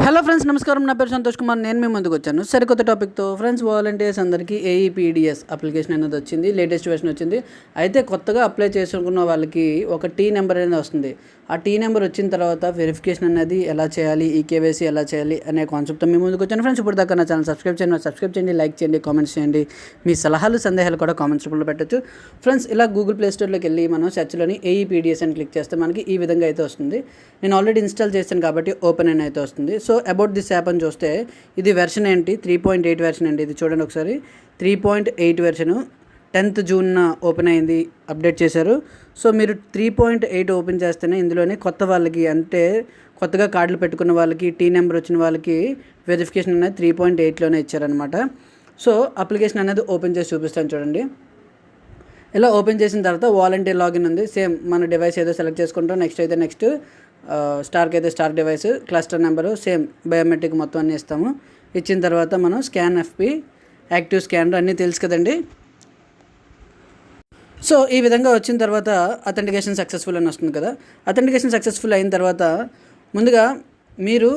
Hello friends, నమస్కారం. నా పేరు సంతోష్ కుమార్. నేను మీ ముందుకు వచ్చాను సరికొత్త టాపిక్తో. ఫ్రెండ్స్, వాలంటీర్స్ అందరికీ ఏఈపీడిఎస్ అప్లికేషన్ అనేది వచ్చింది, లేటెస్ట్ వెర్షన్ వచ్చింది. అయితే కొత్తగా అప్లై చేసుకున్న వాళ్ళకి ఒక టీ నెంబర్ అనేది వస్తుంది. ఆ టీ నెంబర్ వచ్చిన తర్వాత వెరిఫికేషన్ అనేది ఎలా చేయాలి, ఈకేవైసీ ఎలా చేయాలి అనే కాన్సెప్ట్తో మీ ముందుకు వచ్చాను. ఫ్రెండ్స్, ఇప్పుడు దాకా నా ఛానల్ సబ్స్క్రైబ్ చేయండి, లైక్ చేయండి, కామెంట్స్ చేయండి. మీ సలహాలు సందేహాలు కూడా కామెంట్స్ రూపంలో పెట్టచ్చు. ఫ్రెండ్స్, ఇలా గూగుల్ ప్లే స్టోర్లోకి వెళ్ళి మనం సెర్చ్లోని ఏఈపీడిఎస్ అని క్లిక్ చేస్తే మనకి ఈ విధంగా అయితే వస్తుంది. నేను ఆల్రెడీ ఇన్స్టాల్ చేశాను కాబట్టి ఓపెన్ అని అయితే వస్తుంది. సో అబౌట్ దిస్ యాప్ అని చూస్తే ఇది వెర్షన్ ఏంటి, 3.8 వెర్షన్ అండి. ఇది చూడండి ఒకసారి, 3.8 వెర్షను 10th June ఓపెన్ అయింది, అప్డేట్ చేశారు. సో మీరు 3.8 ఓపెన్ చేస్తేనే ఇందులోనే కొత్త వాళ్ళకి, అంటే కొత్తగా కార్డులు పెట్టుకున్న వాళ్ళకి, టీ నెంబర్ వచ్చిన వాళ్ళకి వెరిఫికేషన్ అనేది 3.8లోనే ఇచ్చారనమాట. సో అప్లికేషన్ అనేది ఓపెన్ చేసి చూపిస్తాను చూడండి. ఇలా ఓపెన్ చేసిన తర్వాత వాలంటీర్ లాగిన్ ఉంది. సేమ్ మన డివైస్ ఏదో సెలెక్ట్ చేసుకుంటాం. నెక్స్ట్ స్టార్కి అయితే star device, cluster number, same biometric మొత్తం అన్నీ ఇస్తాము. ఇచ్చిన తర్వాత మనం స్కాన్ ఎఫ్పి, యాక్టివ్ స్కానర్ అన్నీ తెలుసు కదండి. సో ఈ విధంగా వచ్చిన తర్వాత అథెంటికేషన్ సక్సెస్ఫుల్ అని వస్తుంది కదా. అథెంటికేషన్ సక్సెస్ఫుల్ అయిన తర్వాత ముందుగా మీరు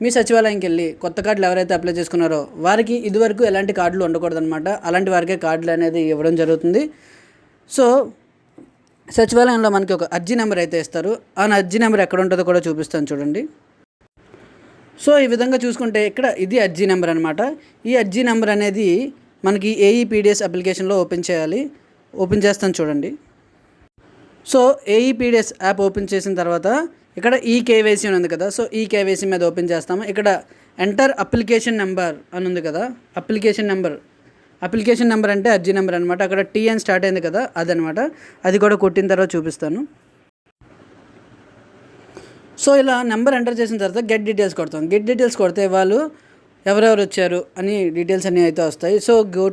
మీ సచివాలయంకి వెళ్ళి కొత్త కార్డులు ఎవరైతే అప్లై చేసుకున్నారో వారికి ఇదివరకు ఎలాంటి కార్డులు ఉండకూడదు అనమాట. అలాంటి వారికే కార్డులు అనేది ఇవ్వడం జరుగుతుంది. సో సచివాలయంలో మనకి ఒక అర్జీ నెంబర్ అయితే ఇస్తారు. ఆ అర్జీ నెంబర్ ఎక్కడ ఉంటుందో కూడా చూపిస్తాను చూడండి. సో ఈ విధంగా చూసుకుంటే ఇక్కడ ఇది అర్జీ నెంబర్ అనమాట. ఈ అర్జీ నెంబర్ అనేది మనకి ఏఈపీడిఎస్ అప్లికేషన్లో ఓపెన్ చేస్తాను చూడండి. సో ఏఈపీడిఎస్ యాప్ ఓపెన్ చేసిన తర్వాత ఇక్కడ ఈకేవైసీ అని ఉంది కదా. సో ఈకేవైసీ మీద ఓపెన్ చేస్తాము. ఇక్కడ ఎంటర్ అప్లికేషన్ నెంబర్ అని ఉంది కదా. అప్లికేషన్ నెంబర్ అంటే అర్జీ నెంబర్ అనమాట. అక్కడ టీఎన్ స్టార్ట్ అయింది కదా, అదనమాట. అది కూడా కొట్టిన తర్వాత చూపిస్తాను. సో ఇలా నెంబర్ ఎంటర్ చేసిన తర్వాత గెట్ డీటెయిల్స్ కొడతాం. గెట్ డీటెయిల్స్ కొడితే వాళ్ళు ఎవరెవరు వచ్చారు అని డీటెయిల్స్ అన్నీ అయితే వస్తాయి. సో గో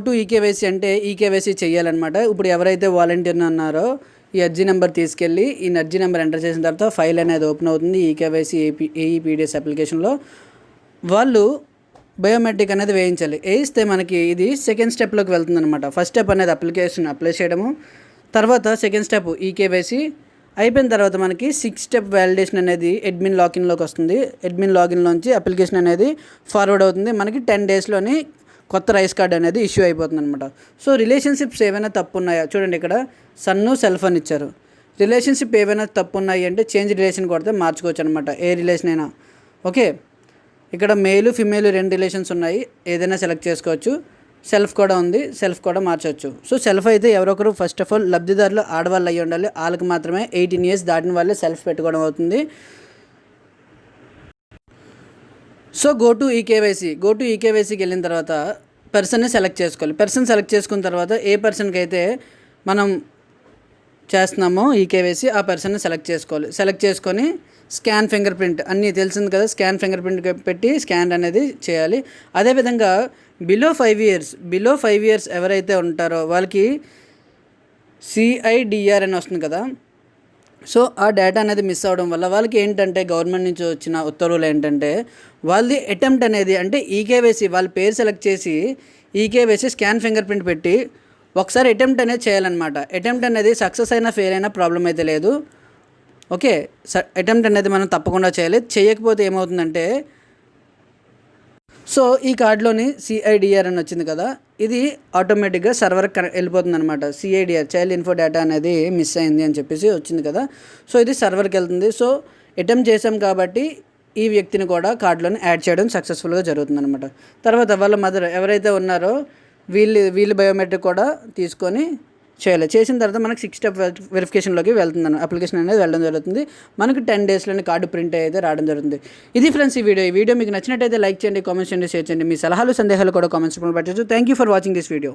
టు ఈకేవైసీ అంటే ఈకేవైసీ చేయాలన్నమాట. ఇప్పుడు ఎవరైతే వాలంటీర్ని అన్నారో ఈ అర్జీ నెంబర్ తీసుకెళ్ళి ఈ అర్జీ నెంబర్ ఎంటర్ చేసిన తర్వాత ఫైల్ అనేది ఓపెన్ అవుతుంది. ఈకేవైసీ ఏఈపీడిఎస్ అప్లికేషన్లో వాళ్ళు బయోమెట్రిక్ అనేది వేయిస్తే మనకి ఇది సెకండ్ స్టెప్లోకి వెళ్తుంది అనమాట. ఫస్ట్ స్టెప్ అనేది అప్లికేషన్ అప్లై చేయడము, తర్వాత సెకండ్ స్టెప్ ఈకేవైసీ అయిపోయిన తర్వాత మనకి 6th స్టెప్ వ్యాలిడేషన్ అనేది అడ్మిన్ లాగిన్లోకి వస్తుంది. అడ్మిన్ లాగిన్లోంచి అప్లికేషన్ అనేది ఫార్వర్డ్ అవుతుంది. మనకి 10 daysలోని కొత్త రైస్ కార్డ్ అనేది ఇష్యూ అయిపోతుంది అనమాట. సో రిలేషన్షిప్స్ ఏమైనా తప్పు ఉన్నాయా చూడండి. ఇక్కడ సన్ను సెల్ఫ్ అని ఇచ్చారు. రిలేషన్షిప్ ఏమైనా తప్పు ఉన్నాయి అంటే చేంజ్ రిలేషన్ కొడితే మార్చుకోవచ్చు అనమాట, ఏ రిలేషన్ అయినా. ఓకే, ఇక్కడ మేలు ఫిమేల్ 2 రిలేషన్స్ ఉన్నాయి, ఏదైనా సెలెక్ట్ చేసుకోవచ్చు. సెల్ఫ్ కూడా ఉంది, సెల్ఫ్ కూడా మార్చవచ్చు. సో సెల్ఫ్ అయితే ఎవరొకరు ఫస్ట్ ఆఫ్ ఆల్ లబ్ధిదారులు ఆడవాళ్ళు అయ్యి ఉండాలి. వాళ్ళకి మాత్రమే 18 years దాటిన వాళ్ళే సెల్ఫ్ పెట్టుకోవడం అవుతుంది. సో గో టు ఈకేవైసీకి వెళ్ళిన తర్వాత పర్సన్ని సెలెక్ట్ చేసుకోవాలి. పర్సన్ సెలెక్ట్ చేసుకున్న తర్వాత ఏ పర్సన్కి అయితే మనం చేస్తున్నామో ఈకేవైసీ ఆ పర్సన్ని సెలెక్ట్ చేసుకొని స్కాన్ ఫింగర్ ప్రింట్ అన్నీ తెలిసింది కదా. స్కాన్ ఫింగర్ ప్రింట్ పెట్టి స్కాన్ అనేది చేయాలి. అదేవిధంగా బిలో 5 years ఎవరైతే ఉంటారో వాళ్ళకి సిఐడిఆర్ అని వస్తుంది కదా. సో ఆ డేటా అనేది మిస్ అవ్వడం వల్ల వాళ్ళకి ఏంటంటే గవర్నమెంట్ నుంచి వచ్చిన ఉత్తర్వులు ఏంటంటే వాళ్ళది అటెంప్ట్ అనేది, అంటే ఈకేవైసీ వాళ్ళ పేరు సెలెక్ట్ చేసి ఈకేవైసీ స్కాన్ ఫింగర్ ప్రింట్ పెట్టి ఒకసారి అటెంప్ట్ అనేది చేయాలన్నమాట. అటెంప్ట్ అనేది సక్సెస్ అయినా ఫెయిల్ అయినా ప్రాబ్లం అయితే లేదు. ఓకే, అటెంప్ట్ అనేది మనం తప్పకుండా చేయాలి. చేయకపోతే ఏమవుతుందంటే, సో ఈ కార్డులోని సిఐడిఆర్ అని వచ్చింది కదా, ఇది ఆటోమేటిక్గా సర్వర్కి వెళ్ళిపోతుంది అనమాట. సిఐడిఆర్ చైల్డ్ ఇన్ఫో డేటా అనేది మిస్ అయింది అని చెప్పేసి వచ్చింది కదా. సో ఇది సర్వర్కి వెళ్తుంది. సో అటెంప్ట్ చేసాం కాబట్టి ఈ వ్యక్తిని కూడా కార్డులోని యాడ్ చేయడం సక్సెస్ఫుల్గా జరుగుతుంది అనమాట. తర్వాత వాళ్ళ మదర్ ఎవరైతే ఉన్నారో వీళ్ళు బయోమెట్రిక్ కూడా తీసుకొని చేసిన తర్వాత మనకి 6th స్టెప్ వెరిఫికేషన్లోకి వెళ్తుంది. అప్లికేషన్ అనేది వెళ్ళడం జరుగుతుంది. మనకి 10 daysలోని కార్డు ప్రింట్ అయితే రావడం జరుగుతుంది. ఇది ఫ్రెండ్స్ ఈ వీడియో మీకు నచ్చినట్టయితే లైక్ చేయండి, కామెంట్స్ చేయండి, షేర్ చేయండి. మీ సలహాలు సందేహాలు కూడా కామెంట్స్ పెట్టచ్చు. Thank you for watching this video.